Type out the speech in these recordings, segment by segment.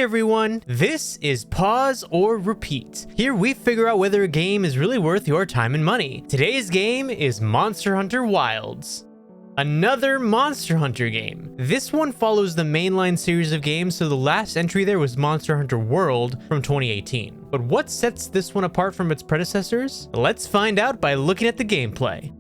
everyone, this is Pause or Repeat. Here we figure out whether a game is really worth your time and money. Today's game is Monster Hunter Wilds. Another Monster Hunter game. This one follows the mainline series of games, so the last entry there was Monster Hunter World from 2018. But what sets this one apart from its predecessors? Let's find out by looking at the gameplay.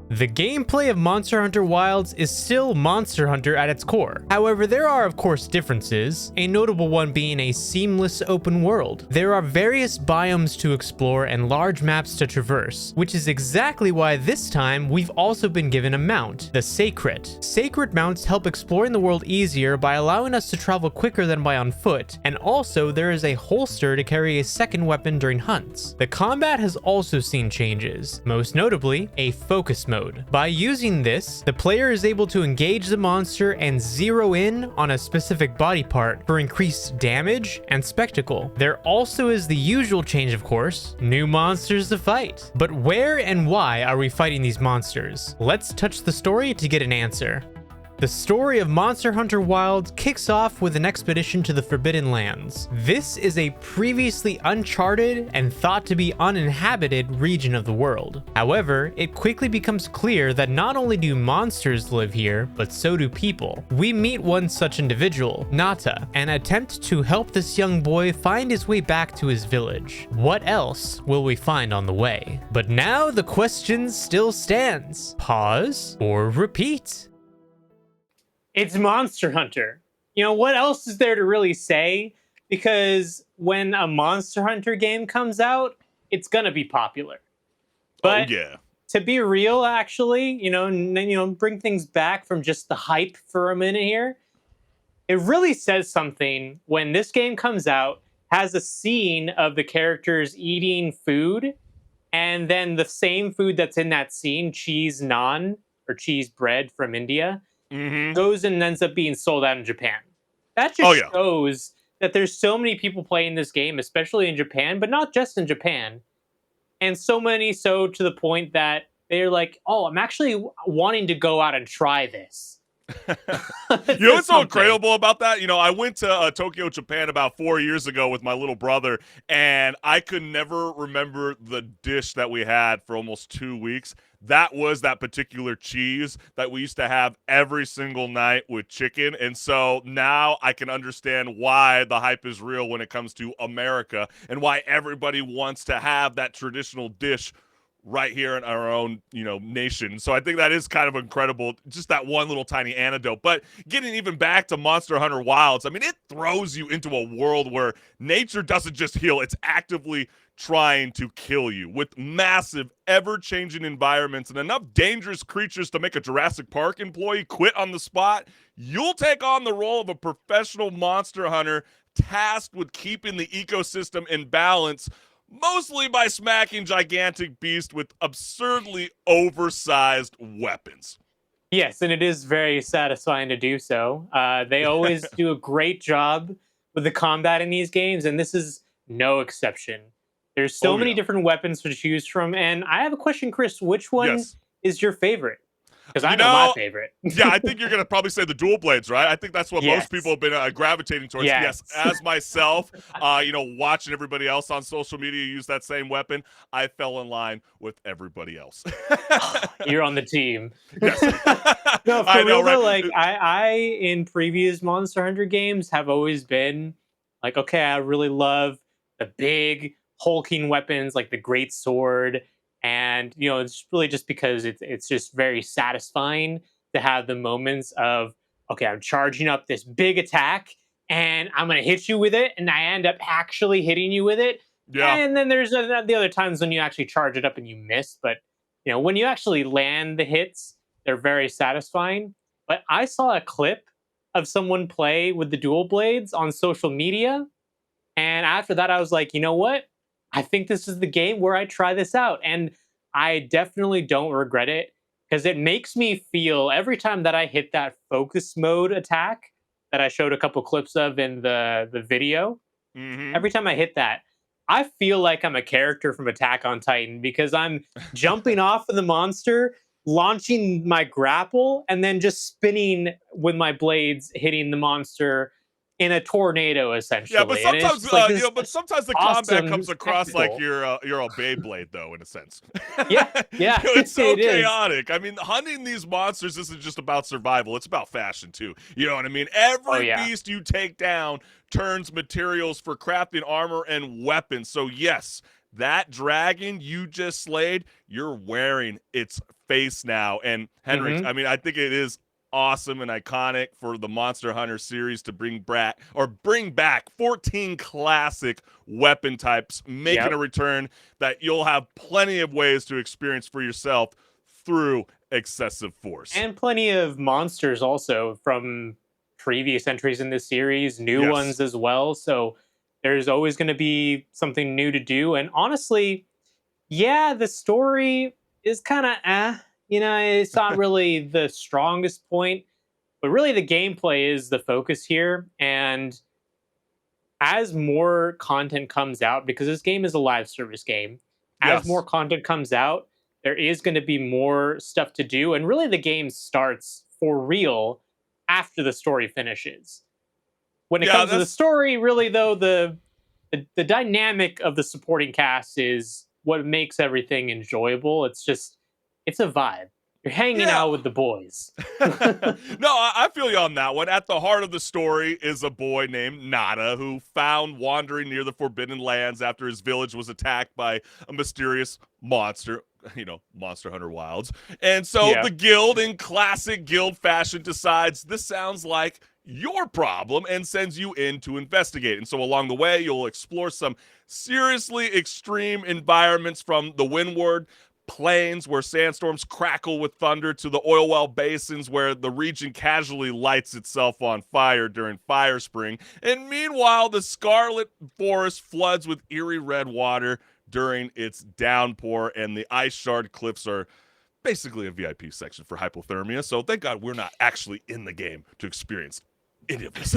The gameplay of Monster Hunter Wilds is still Monster Hunter at its core. However, there are of course differences, a notable one being a seamless open world. There are various biomes to explore and large maps to traverse, which is exactly why this time we've also been given a mount, the Sacred. Sacred mounts help exploring the world easier by allowing us to travel quicker than by on foot, and also there is a holster to carry a second weapon during hunts. The combat has also seen changes, most notably a focus mode. By using this, the player is able to engage the monster and zero in on a specific body part for increased damage and spectacle. There also is the usual change, of course, new monsters to fight. But where and why are we fighting these monsters? Let's touch the story to get an answer. The story of Monster Hunter Wilds kicks off with an expedition to the Forbidden Lands. This is a previously uncharted and thought to be uninhabited region of the world. However, it quickly becomes clear that not only do monsters live here, but so do people. We meet one such individual, Nata, and attempt to help this young boy find his way back to his village. What else will we find on the way? But now the question still stands. Pause or repeat? It's Monster Hunter. You know, what else is there to really say? Because when a Monster Hunter game comes out, it's going to be popular. But to be real, actually, bring things back from just the hype for a minute here. It really says something when this game comes out, has a scene of the characters eating food, and then the same food that's in that scene, cheese naan or cheese bread from India, goes and ends up being sold out in Japan. That just shows that there's so many people playing this game, especially in Japan, but not just in Japan. And so many so to the point that they're like, oh, I'm actually wanting to go out and try this. You know what's so incredible about that? You know, I went to Tokyo, Japan about 4 years ago with my little brother, and I could never remember the dish that we had for almost 2 weeks. That was that particular cheese that we used to have every single night with chicken. And so now I can understand why the hype is real when it comes to America and why everybody wants to have that traditional dish right here in our own, nation. So I think that is kind of incredible, just that one little tiny anecdote. But getting even back to Monster Hunter Wilds, I mean, it throws you into a world where nature doesn't just heal, it's actively trying to kill you with massive, ever-changing environments and enough dangerous creatures to make a Jurassic Park employee quit on the spot. You'll take on the role of a professional monster hunter tasked with keeping the ecosystem in balance, mostly by smacking gigantic beasts with absurdly oversized weapons. Yes, and it is very satisfying to do so. They always do a great job with the combat in these games, and this is no exception. There's so many different weapons to choose from, and I have a question, Chris. Which one is your favorite? Because I know my favorite. Yeah, I think you're going to probably say the dual blades, right? I think that's what most people have been gravitating towards. Yes, as myself, watching everybody else on social media use that same weapon, I fell in line with everybody else. You're on the team. Yes. No, for real though, like I in previous Monster Hunter games have always been like, okay, I really love the big hulking weapons like the Great Sword. And, it's really just because it's just very satisfying to have the moments of, okay, I'm charging up this big attack and I'm going to hit you with it. And I end up actually hitting you with it. Yeah. And then there's the other times when you actually charge it up and you miss. But, when you actually land the hits, they're very satisfying. But I saw a clip of someone play with the dual blades on social media. And after that, I was like, you know what? I think this is the game where I try this out. And I definitely don't regret it because it makes me feel every time that I hit that focus mode attack that I showed a couple clips of in the video. Every time I hit that, I feel like I'm a character from Attack on Titan because I'm jumping off of the monster, launching my grapple, and then just spinning with my blades, hitting the monster in a tornado, essentially. Yeah, but sometimes, but sometimes the combat comes across spectacle. like you're a Beyblade, though, in a sense. Yeah, It's so it is. chaotic. I mean, hunting these monsters isn't just about survival; it's about fashion too. You know what I mean? Every beast you take down turns materials for crafting armor and weapons. So yes, that dragon you just slayed, you're wearing its face now. And Henrik, I mean, I think it is awesome and iconic for the Monster Hunter series to bring back 14 classic weapon types, making a return that you'll have plenty of ways to experience for yourself through excessive force. And plenty of monsters also from previous entries in this series, new ones as well. So there's always going to be something new to do. And honestly, yeah, the story is kind of it's not really the strongest point, but really the gameplay is the focus here. And as more content comes out, because this game is a live service game, as more content comes out, there is going to be more stuff to do. And really the game starts for real after the story finishes. When it comes to the story, really though, the dynamic of the supporting cast is what makes everything enjoyable. It's a vibe. You're hanging out with the boys. No, I feel you on that one. At the heart of the story is a boy named Nada who found wandering near the Forbidden Lands after his village was attacked by a mysterious monster. Monster Hunter Wilds. And so the guild, in classic guild fashion, decides this sounds like your problem and sends you in to investigate. And so along the way, you'll explore some seriously extreme environments, from the Windward Plains where sandstorms crackle with thunder to the oil well basins where the region casually lights itself on fire during fire spring. And meanwhile, the Scarlet Forest floods with eerie red water during its downpour, and the ice shard cliffs are basically a VIP section for hypothermia. So thank God we're not actually in the game to experience any of this.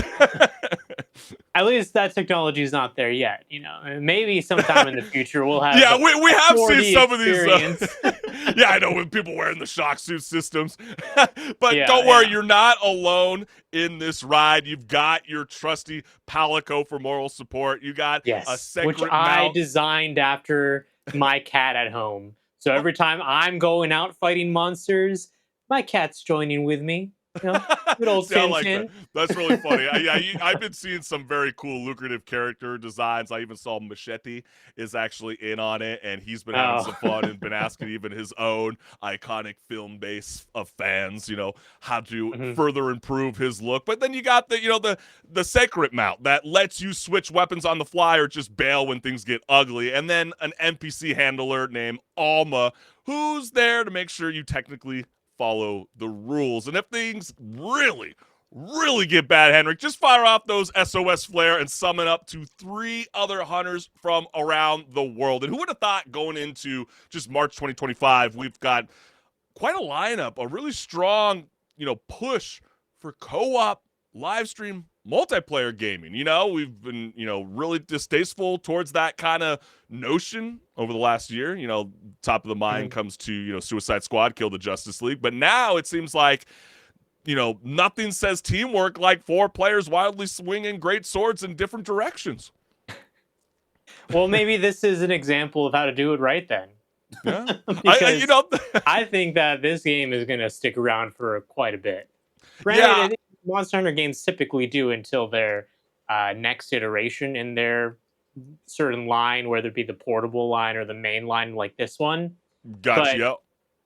At least that technology is not there yet. And maybe sometime in the future we'll have. Yeah, we have seen some experience. of these. Yeah, I know, with people wearing the shock suit systems. But don't worry, you're not alone in this ride. You've got your trusty Palico for moral support. You got a sacred which I mount. designed after my cat at home. So every time I'm going out fighting monsters, my cat's joining with me. Good old Tin like Tin. That's really funny. I've been seeing some very cool, lucrative character designs. I even saw Machete is actually in on it, and he's been having some fun and been asking even his own iconic film base of fans, how to further improve his look. But then you got the sacred mount that lets you switch weapons on the fly or just bail when things get ugly, and then an NPC handler named Alma, who's there to make sure you technically follow the rules. And if things really get bad, Henrik, just fire off those SOS flare and summon up to 3 other hunters from around the world. And who would have thought, going into just March 2025, we've got quite a lineup, a really strong, push for co-op live stream multiplayer gaming. We've been, really distasteful towards that kind of notion over the last year. Top of the mind comes to, Suicide Squad, Kill the Justice League. But now it seems like, nothing says teamwork like 4 players wildly swinging great swords in different directions. Well, maybe this is an example of how to do it right then. Yeah. I think that this game is going to stick around for quite a bit. Granted, I think Monster Hunter games typically do until their next iteration in their certain line, whether it be the portable line or the main line like this one. Gotcha. But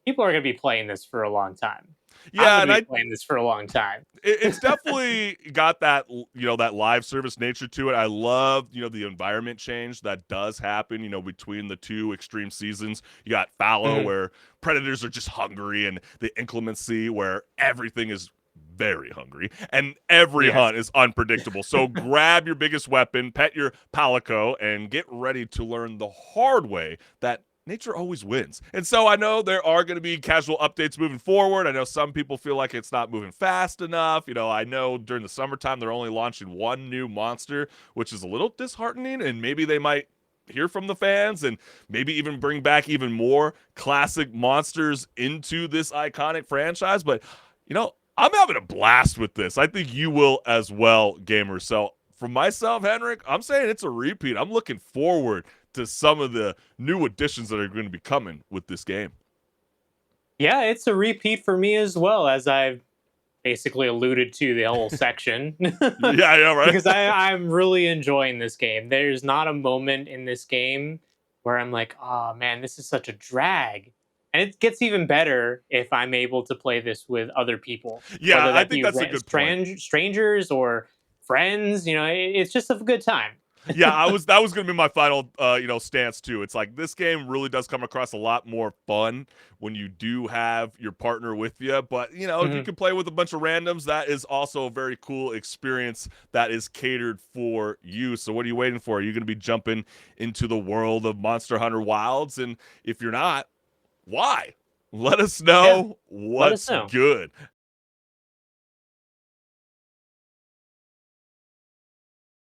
people are going to be playing this for a long time. Yeah, I'm playing this for a long time. It's definitely got that, that live service nature to it. I love, the environment change that does happen, between the 2 extreme seasons. You got fallow where predators are just hungry, and the inclemency where everything is very hungry, and every hunt is unpredictable. So grab your biggest weapon, pet your Palico, and get ready to learn the hard way that nature always wins. And so I know there are going to be casual updates moving forward. I know some people feel like it's not moving fast enough. I know during the summertime they're only launching 1 new monster, which is a little disheartening, and maybe they might hear from the fans and maybe even bring back even more classic monsters into this iconic franchise. But I'm having a blast with this. I think you will as well, gamers. So for myself, Henrik, I'm saying it's a repeat. I'm looking forward to some of the new additions that are going to be coming with this game. Yeah, it's a repeat for me as well, as I've basically alluded to the whole section. Yeah, right. Because I'm really enjoying this game. There's not a moment in this game where I'm like, oh man, this is such a drag. And it gets even better if I'm able to play this with other people. Yeah, Whether I that think be that's a good point. strangers or friends, it's just a good time. Yeah, that was going to be my final stance too. It's like this game really does come across a lot more fun when you do have your partner with you, but if you can play with a bunch of randoms, that is also a very cool experience that is catered for you. So what are you waiting for? Are you going to be jumping into the world of Monster Hunter Wilds? And if you're not, why? Let us know what's good.